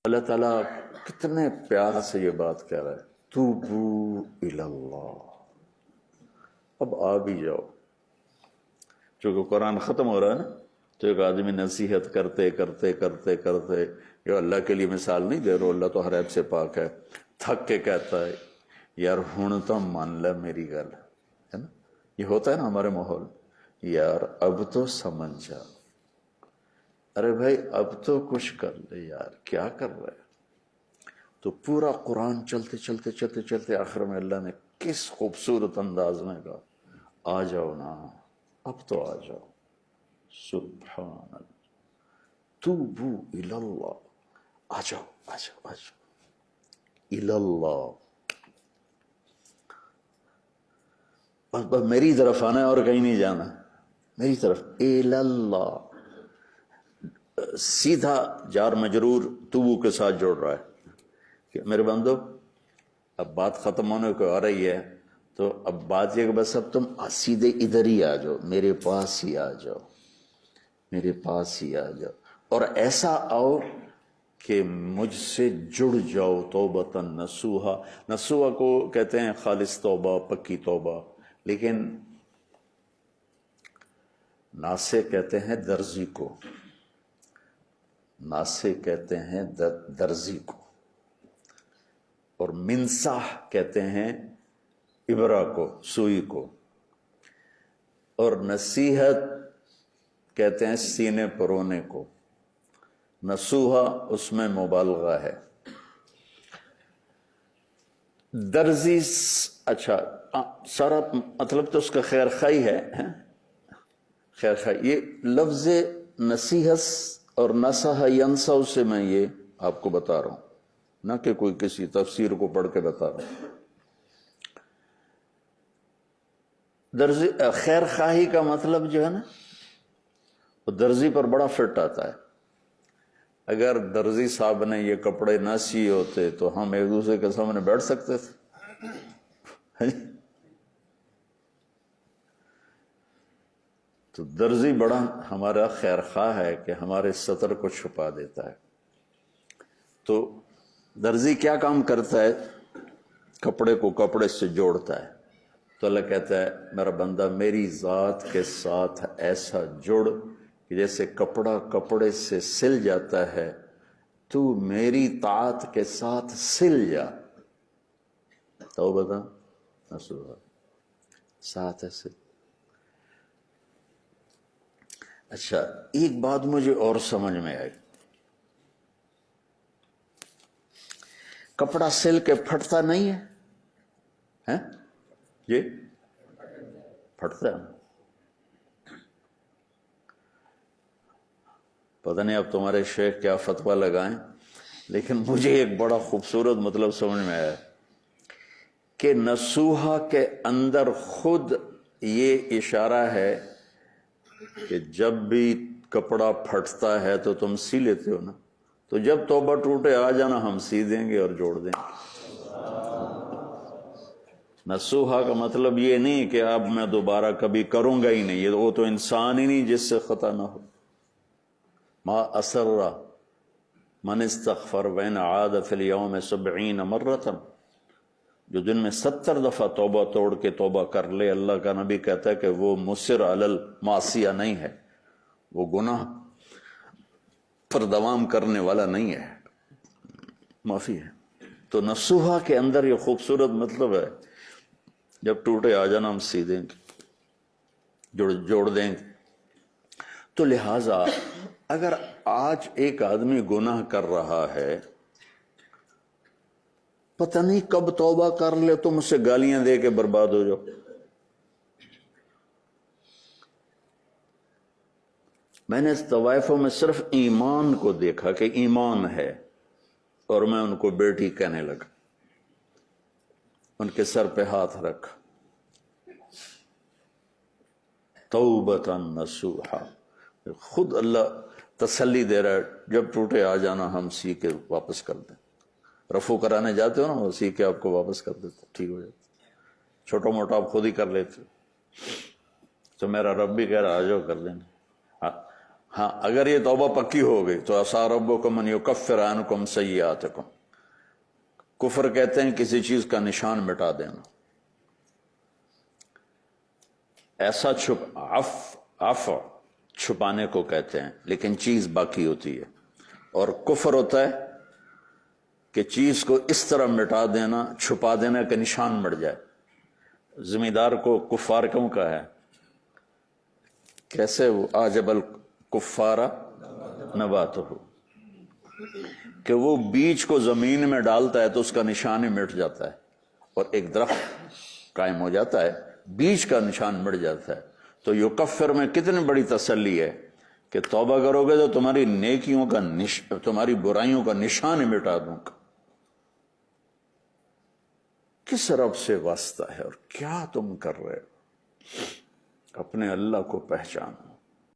اللہ تعالیٰ کتنے پیار سے یہ بات کہہ رہا ہے، توبو الی اللہ، اب آ بھی جاؤ۔ چونکہ قرآن ختم ہو رہا ہے نا، تو ایک آدمی نصیحت کرتے کرتے کرتے کرتے، یہ اللہ کے لیے مثال نہیں دے رہا، اللہ تو ہر عیب سے پاک ہے، تھک کے کہتا ہے یار ہن تو مان لے میری گل، ہے نا؟ یہ ہوتا ہے نا ہمارے ماحول، یار اب تو سمجھ جا، ارے بھائی اب تو کچھ کر لے یار، کیا کر رہا ہے؟ تو پورا قرآن چلتے چلتے چلتے چلتے آخر میں اللہ نے کس خوبصورت انداز میں کہا، آ جاؤ نا، اب تو آ جاؤ، سبحان اللہ، توبو الی اللہ، آ جاؤ آ جاؤ آ جاؤ الی اللہ، بس میری طرف آنا ہے اور کہیں نہیں جانا، میری طرف، الی اللہ، سیدھا جار مجرور توبو کے ساتھ جوڑ رہا ہے کہ میرے بندو اب بات ختم ہونے کو آ رہی ہے، تو اب بات یہ کہ بس اب تم سیدھے ادھر ہی آ جاؤ، میرے پاس ہی آ جاؤ، میرے پاس ہی آ جاؤ، اور ایسا آؤ کہ مجھ سے جڑ جاؤ، توبتاً نصوحا۔ نصوحا کو کہتے ہیں خالص توبہ، پکی توبہ، لیکن ناسے کہتے ہیں درزی کو، ناسے کہتے ہیں درزی کو، اور منصاح کہتے ہیں ابرہ کو، سوئی کو، اور نصیحت کہتے ہیں سینے پرونے کو، نصوحا اس میں مبالغہ ہے۔ درزی اچھا سارا مطلب تو اس کا خیر خواہی ہے، خیر خواہی، یہ لفظ نصیحت اور نصح ینصح سے میں یہ آپ کو بتا رہا ہوں، نہ کہ کوئی کسی تفسیر کو پڑھ کے بتا رہا ہوں۔ درزی خیر خواہی کا مطلب جو ہے نا، وہ درزی پر بڑا فٹ آتا ہے۔ اگر درزی صاحب نے یہ کپڑے نہ سیے ہوتے تو ہم ایک دوسرے کے سامنے بیٹھ سکتے تھے، تو درزی بڑا ہمارا خیر خواہ ہے کہ ہمارے سطر کو چھپا دیتا ہے۔ تو درزی کیا کام کرتا ہے؟ کپڑے کو کپڑے سے جوڑتا ہے۔ تو اللہ کہتا ہے میرا بندہ میری ذات کے ساتھ ایسا جڑ کہ جیسے کپڑا کپڑے سے سل جاتا ہے، تو میری طاعت کے ساتھ سل جا۔ تو بتا نصوحا ساتھ ہے سل۔ اچھا ایک بات مجھے اور سمجھ میں آئی، کپڑا سل کے پھٹتا نہیں ہے، جی پھٹتا ہے۔ پتہ نہیں اب تمہارے شیخ کیا فتویٰ لگائیں، لیکن مجھے ایک بڑا خوبصورت مطلب سمجھ میں آیا کہ نصوحا کے اندر خود یہ اشارہ ہے کہ جب بھی کپڑا پھٹتا ہے تو تم سی لیتے ہو نا، تو جب توبہ ٹوٹے آ جانا، ہم سی دیں گے اور جوڑ دیں گے۔ نصوحا کا مطلب یہ نہیں کہ اب میں دوبارہ کبھی کروں گا ہی نہیں، یہ وہ تو انسان ہی نہیں جس سے خطا نہ ہو۔ ما اسر من استغفر وین عاد فی الیوم 70 مرۃ، جو دن میں 70 دفعہ توبہ توڑ کے توبہ کر لے، اللہ کا نبی کہتا ہے کہ وہ مصر علی المعصیہ نہیں ہے، وہ گناہ پر دوام کرنے والا نہیں ہے، معافی ہے۔ تو نصوحا کے اندر یہ خوبصورت مطلب ہے، جب ٹوٹے آ جانا ہم سی دیں گے، جوڑ دیں گے۔ تو لہٰذا اگر آج ایک آدمی گناہ کر رہا ہے، پتہ نہیں کب توبہ کر لے، تم اسے گالیاں دے کے برباد ہو جاؤ۔ میں نے اس طوائفوں میں صرف ایمان کو دیکھا کہ ایمان ہے، اور میں ان کو بیٹی کہنے لگا، ان کے سر پہ ہاتھ رکھا، توبۃ نصوحا، خود اللہ تسلی دے رہا ہے، جب ٹوٹے آ جانا، ہم سی کے واپس کر دیں۔ رفو کرانے جاتے ہو نا، وہ سی کے آپ کو واپس کر دیتے، ٹھیک ہو جاتا۔ چھوٹا موٹا آپ خود ہی کر لیتے، تو میرا رب بھی کہہ رہا آ جاؤ کر لینا۔ ہاں اگر یہ توبہ پکی ہو گئی تو عسیٰ ربکم ان یکفر عنکم سیئاتکم، کفر کہتے ہیں کسی چیز کا نشان مٹا دینا، ایسا عفو چھپانے کو کہتے ہیں لیکن چیز باقی ہوتی ہے، اور کفر ہوتا ہے کہ چیز کو اس طرح مٹا دینا، چھپا دینا کہ نشان مٹ جائے۔ زمیندار کو کفار کیوں کہا ہے؟ کیسے وہ اعجب الکفار نباتہ، کہ وہ بیج کو زمین میں ڈالتا ہے تو اس کا نشان ہی مٹ جاتا ہے، اور ایک درخت قائم ہو جاتا ہے، بیج کا نشان مٹ جاتا ہے۔ تو یکفر میں کتنی بڑی تسلی ہے کہ توبہ کرو گے تو تمہاری نیکیوں کا تمہاری برائیوں کا نشان ہی مٹا دوں گا۔ کس رب سے واسطہ ہے اور کیا تم کر رہے ہو؟ اپنے اللہ کو پہچانو۔